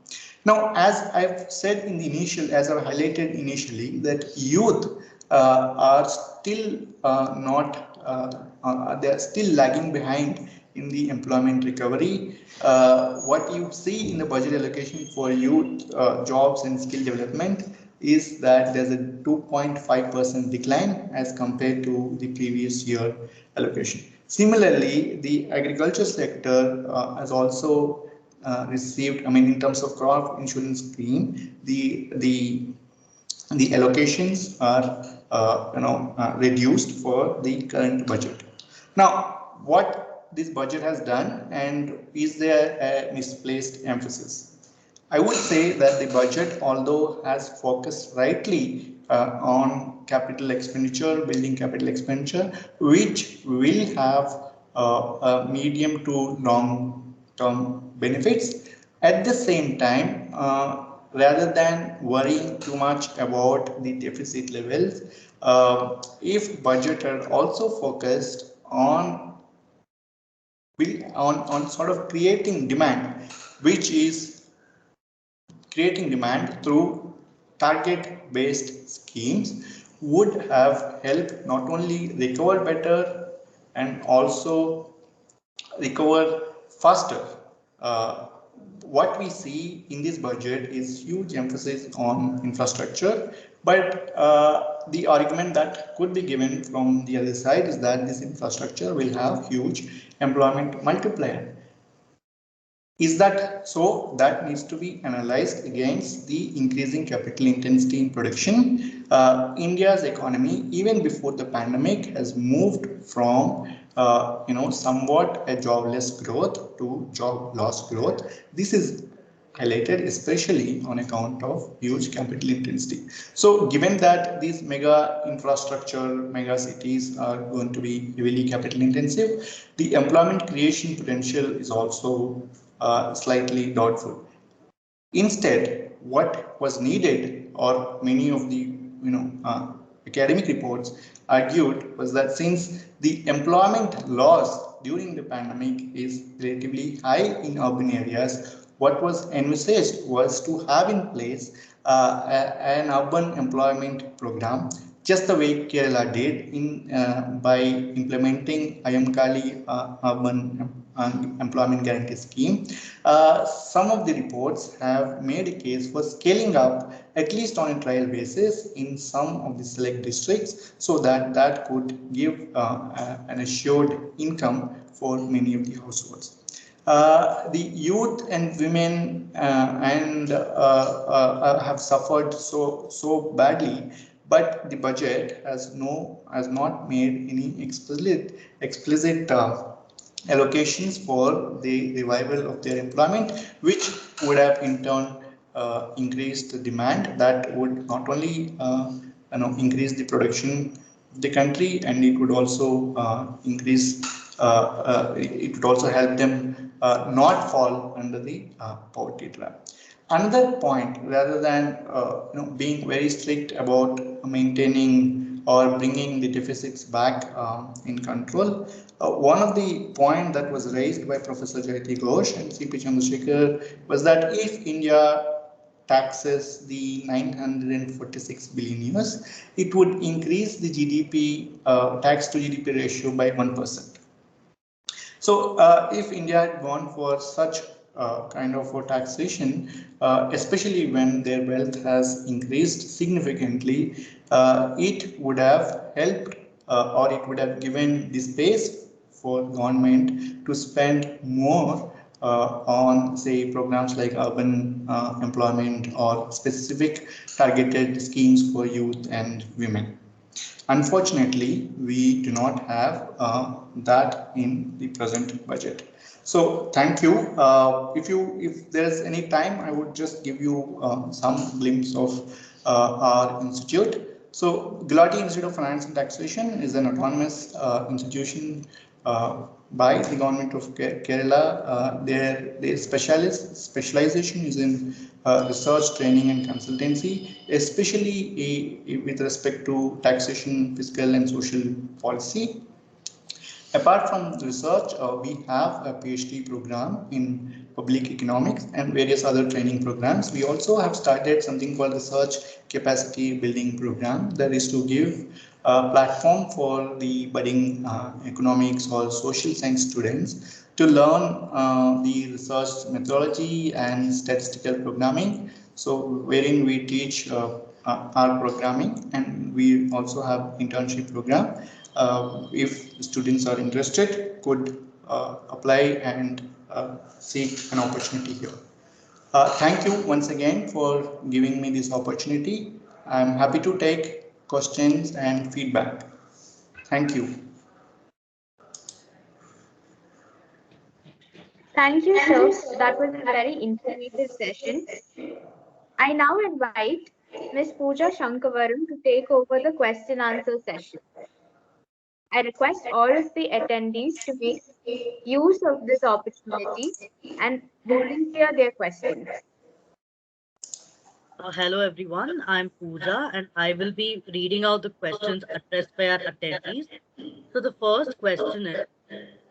Now, as I've said in the initial, as I've highlighted initially, that youth are still they are still lagging behind in the employment recovery. What you see in the budget allocation for youth jobs and skill development is that there's a 2.5% decline as compared to the previous year allocation. Similarly, the agriculture sector has also received, in terms of crop insurance scheme, the allocations are reduced for the current budget. Now, what this budget has done, and is there a misplaced emphasis? I would say that the budget, although has focused rightly on capital expenditure, building capital expenditure, which will have medium to long term benefits. At the same time, rather than worrying too much about the deficit levels, if budget are also focused on sort of creating demand, which is creating demand through target based schemes, would have helped not only recover better and also recover faster. What we see in this budget is huge emphasis on infrastructure, but the argument that could be given from the other side is that this infrastructure will have huge employment multiplier. Is that so? That needs to be analyzed against the increasing capital intensity in production. India's economy, even before the pandemic, has moved from somewhat a jobless growth to job loss growth. This is highlighted especially on account of huge capital intensity. So given that these mega infrastructure, mega cities are going to be heavily capital intensive, the employment creation potential is also slightly doubtful. Instead, what was needed, or many of the academic reports argued, was that since the employment loss during the pandemic is relatively high in urban areas, what was envisaged was to have in place an urban employment program just the way Kerala did in by implementing Ayamkali Urban Employment Guarantee Scheme. Some of the reports have made a case for scaling up, at least on a trial basis, in some of the select districts, so that that could give an assured income for many of the households. The youth and women have suffered so badly, but the budget has not made any explicit allocations for the revival of their employment, which would have in turn increased the demand. That would not only increase the production of the country, and it would also increase it would also help them not fall under the poverty trap. Another point, rather than being very strict about maintaining or bringing the deficits back in control, one of the points that was raised by Professor Jayati Ghosh and C.P. Chandrasekhar was that if India taxes the 946 billion US, it would increase the GDP tax to GDP ratio by 1%. So if India had gone for such kind of a taxation, especially when their wealth has increased significantly, it would have helped or it would have given the space for government to spend more on, say, programs like urban employment or specific targeted schemes for youth and women. Unfortunately, we do not have that in the present budget. So thank you. If there's any time, I would just give you some glimpse of our institute. So Gulati Institute of Finance and Taxation is an autonomous institution by the government of Kerala. Their specialization is in research, training, and consultancy, especially with respect to taxation, fiscal, and social policy. Apart from research, we have a PhD program in public economics and various other training programs. We also have started something called research capacity building program, that is to give a platform for the budding economics or social science students to learn the research methodology and statistical programming. So wherein we teach our programming, and we also have internship program. If students are interested, could apply and seek an opportunity here. Thank you once again for giving me this opportunity. I'm happy to take questions and feedback. Thank you. Thank you, sir. That was a very informative session. I now invite Ms. Pooja Shankavaram to take over the question answer session. I request all of the attendees to make use of this opportunity and volunteer their questions. Hello everyone, I'm Pooja and I will be reading out the questions addressed by our attendees. So the first question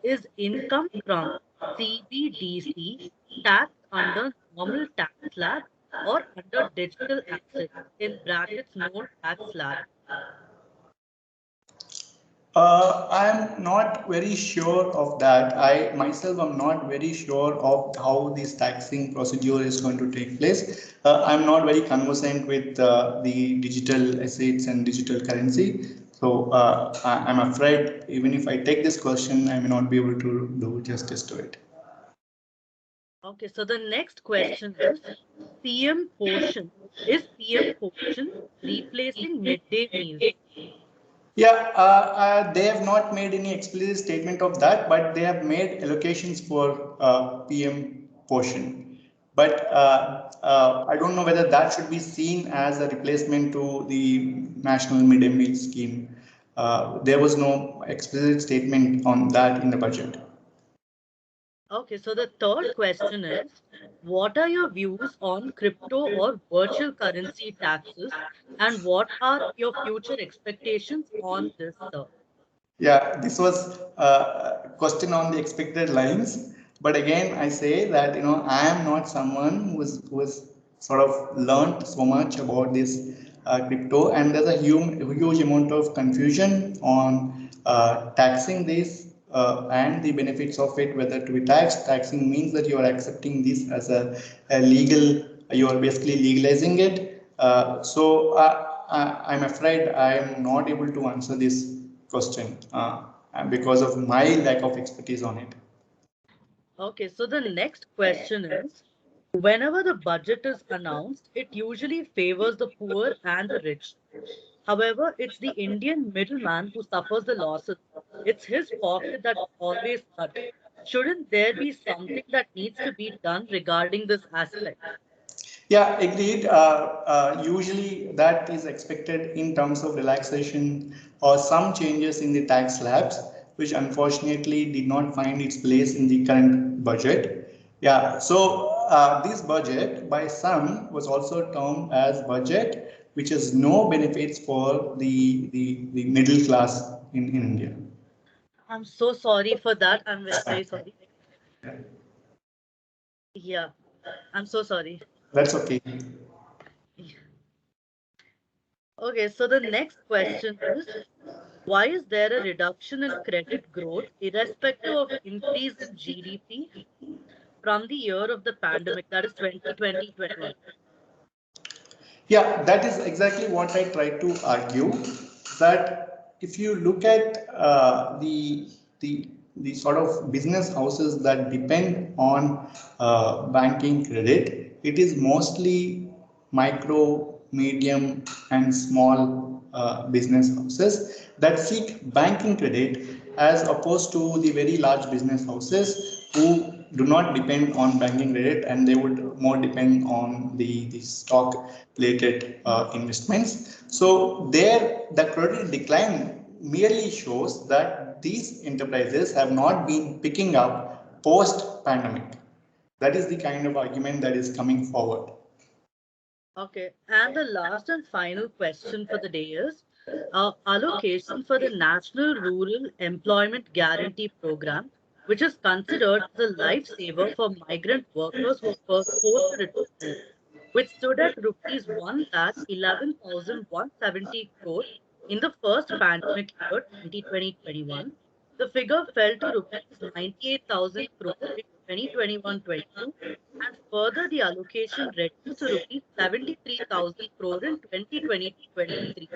is income from CBDC taxed under normal tax slab or under digital asset in brackets no tax slab? I'm not very sure of that. I myself am not very sure of how this taxing procedure is going to take place. I'm not very conversant with the digital assets and digital currency. So I'm afraid even if I take this question, I may not be able to do justice to it. Okay, so the next question is PM portion. Is PM portion replacing midday meals? Yeah, they have not made any explicit statement of that, but they have made allocations for PM portion. But I don't know whether that should be seen as a replacement to the national midday meal scheme. There was no explicit statement on that in the budget. Okay, so the third question is, what are your views on crypto or virtual currency taxes, and what are your future expectations on this, sir? Yeah, this was a question on the expected lines. But again, I say that I am not someone who was sort of learned so much about this crypto, and there's a huge amount of confusion on taxing this and the benefits of it, whether to be taxed. Taxing means that you are accepting this as a legal, you are basically legalizing it. I'm afraid I am not able to answer this question because of my lack of expertise on it. Okay, so the next question is, whenever the budget is announced, it usually favors the poor and the rich. However, it's the Indian middleman who suffers the losses. It's his pocket that's always cut. Shouldn't there be something that needs to be done regarding this aspect? Yeah, agreed. Usually that is expected in terms of relaxation or some changes in the tax slabs, which unfortunately did not find its place in the current budget. Yeah, so this budget by some was also termed as budget, which has no benefits for the middle class in India. I'm so sorry for that. I'm very, very sorry. Yeah, I'm so sorry. That's okay. Okay, so the next question is, why is there a reduction in credit growth irrespective of increase in GDP from the year of the pandemic, that is 2020-21? Yeah, that is exactly what I try to argue. That if you look at the sort of business houses that depend on banking credit, it is mostly micro, medium, and small business houses that seek banking credit, as opposed to the very large business houses who do not depend on banking credit, and they would more depend on the stock related investments. So there the credit decline merely shows that these enterprises have not been picking up post pandemic. That is the kind of argument that is coming forward. Okay, and the last and final question for the day is, allocation for the National Rural Employment Guarantee Program, which is considered as a lifesaver for migrant workers who were forced to return home, which stood at rupees 1,11,170 crore in the first pandemic year 2020-21. The figure fell to rupees 98,000 crore in 2021-22, and further the allocation reduced to rupees 73,000 crore in 2020-23.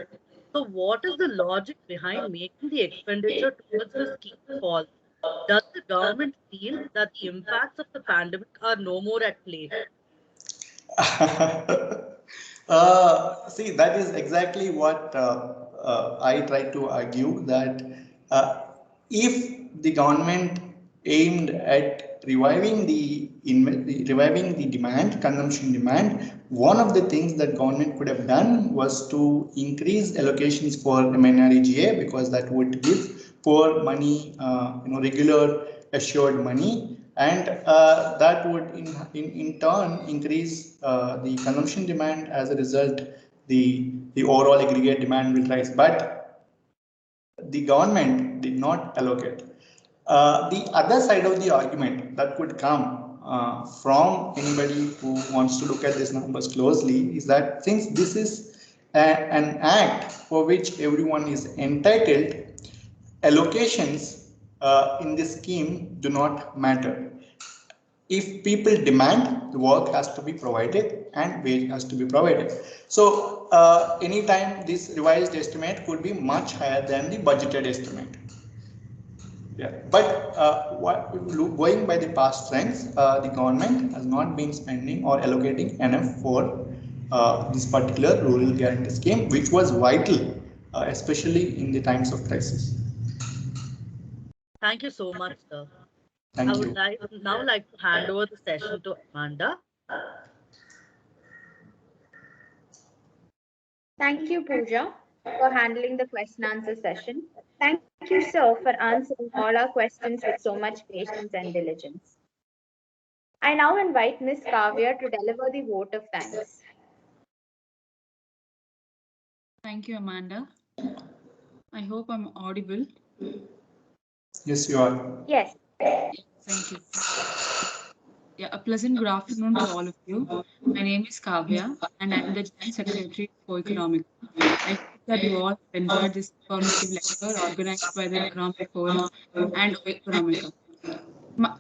So what is the logic behind making the expenditure towards the scheme fall? Does the government feel that the impacts of the pandemic are no more at play? See, that is exactly what I try to argue, that if the government aimed at reviving the demand, consumption demand, one of the things that government could have done was to increase allocations for MNREGA, because that would give poor money, regular assured money, and that would in turn increase the consumption demand. As a result, the overall aggregate demand will rise, but the government did not allocate. The other side of the argument that could come from anybody who wants to look at these numbers closely is that since this is an act for which everyone is entitled, allocations in this scheme do not matter. If people demand, the work has to be provided and wage has to be provided. So anytime this revised estimate could be much higher than the budgeted estimate. Yeah, but going by the past trends, the government has not been spending or allocating enough for this particular rural guarantee scheme, which was vital, especially in the times of crisis. Thank you so much, sir. I Thank would you. now like to hand over the session to Amanda. Thank you, Pooja, for handling the question answer session. Thank you, sir, for answering all our questions with so much patience and diligence. I now invite Ms. Kavya to deliver the vote of thanks. Thank you, Amanda. I hope I'm audible. Yes, you are. Yes. Thank you. Yeah, a pleasant good afternoon to all of you. My name is Kavya, and I'm the Joint Secretary of Oikonomika. I hope that you all enjoyed this informative lecture organized by the Economic Forum and Oikonomika.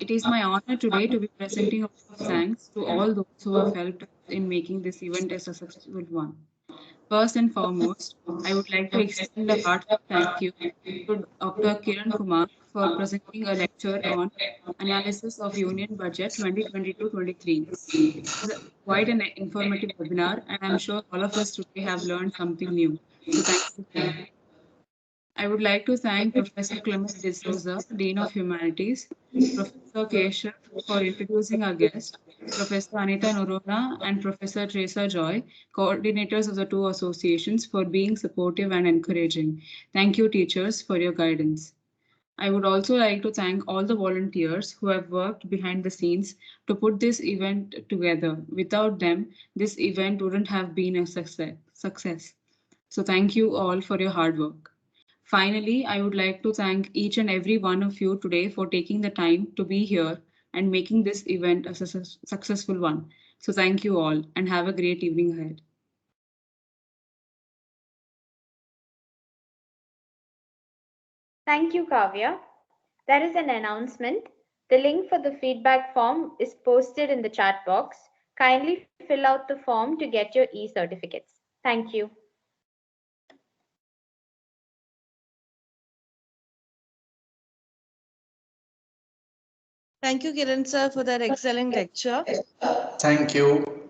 It is my honor today to be presenting a vote of thanks to all those who have helped us in making this event a successful one. First and foremost, I would like to extend a heartfelt thank you to Dr. Kiran Kumar for presenting a lecture on analysis of Union Budget 2022-23. It was quite an informative webinar, and I'm sure all of us today have learned something new. So thank you again. I would like to thank Professor Clemens D'Souza, Dean of Humanities, Professor Keshav for introducing our guest, Professor Anita Norona and Professor Teresa Joy, coordinators of the two associations, for being supportive and encouraging. Thank you, teachers, for your guidance. I would also like to thank all the volunteers who have worked behind the scenes to put this event together. Without them, this event wouldn't have been a success. So thank you all for your hard work. Finally, I would like to thank each and every one of you today for taking the time to be here and making this event a successful one. So thank you all and have a great evening ahead. Thank you, Kavya. There is an announcement. The link for the feedback form is posted in the chat box. Kindly fill out the form to get your e-certificates. Thank you. Thank you, Kiran sir, for that excellent lecture. Thank you.